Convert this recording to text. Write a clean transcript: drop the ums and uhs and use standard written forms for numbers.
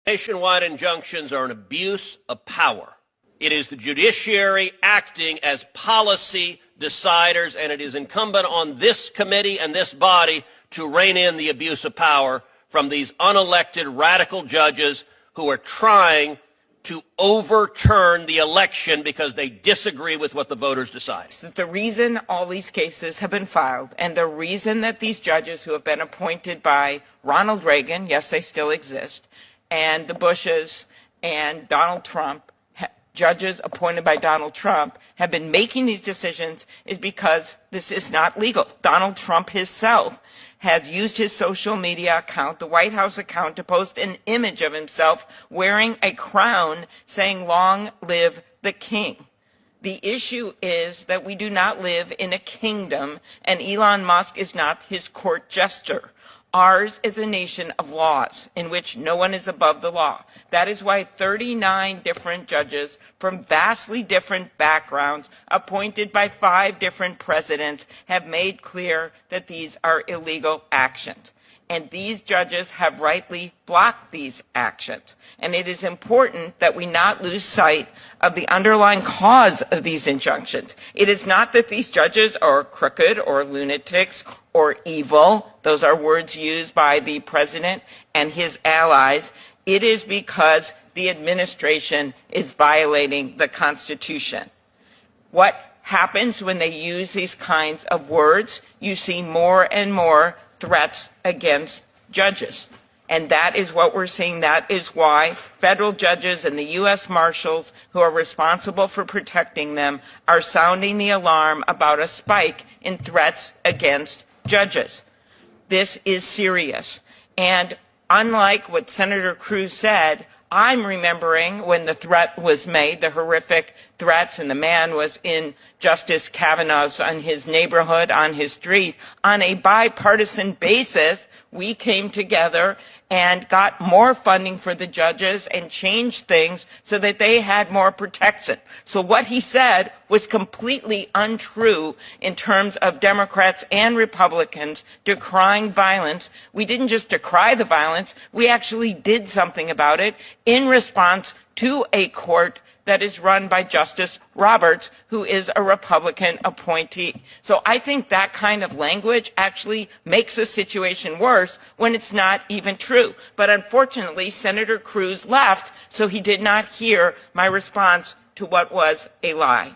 Nationwide injunctions are an abuse of power. It is the judiciary acting as policy deciders, and it is incumbent on this committee and this body to rein in the abuse of power from these unelected radical judges who are trying to overturn the election because they disagree with what the voters decide. The reason all these cases have been filed, and the reason that these judges who have been appointed by Ronald Reagan, yes, they still exist, and the Bushes and Donald Trump, judges appointed by Donald Trump, have been making these decisions is because this is not legal. Donald Trump himself has used his social media account, the White House account, to post an image of himself wearing a crown saying, "Long live the king." The issue is that we do not live in a kingdom, and Elon Musk is not his court jester. Ours is a nation of laws in which no one is above the law. That is why 39 different judges from vastly different backgrounds, appointed by 5 different presidents, have made clear that these are illegal actions. And these judges have rightly blocked these actions. And it is important that we not lose sight of the underlying cause of these injunctions. It is not that these judges are crooked or lunatics or evil. Those are words used by the president and his allies. It is because the administration is violating the Constitution. What happens when they use these kinds of words? You see more and more threats against judges. And that is what we're seeing. That is why federal judges and the U.S. Marshals, who are responsible for protecting them, are sounding the alarm about a spike in threats against judges. This is serious. And unlike what Senator Cruz said, I'm remembering when the threat was made, the horrific threats, and the man was in Justice Kavanaugh's, on his neighborhood, on his street. On a bipartisan basis, we came together and got more funding for the judges and changed things so that they had more protection. So what he said was completely untrue in terms of Democrats and Republicans decrying violence. We didn't just decry the violence, we actually did something about it in response to a court that is run by Justice Roberts, who is a Republican appointee. So I think that kind of language actually makes the situation worse when it's not even true. But unfortunately, Senator Cruz left, so he did not hear my response to what was a lie.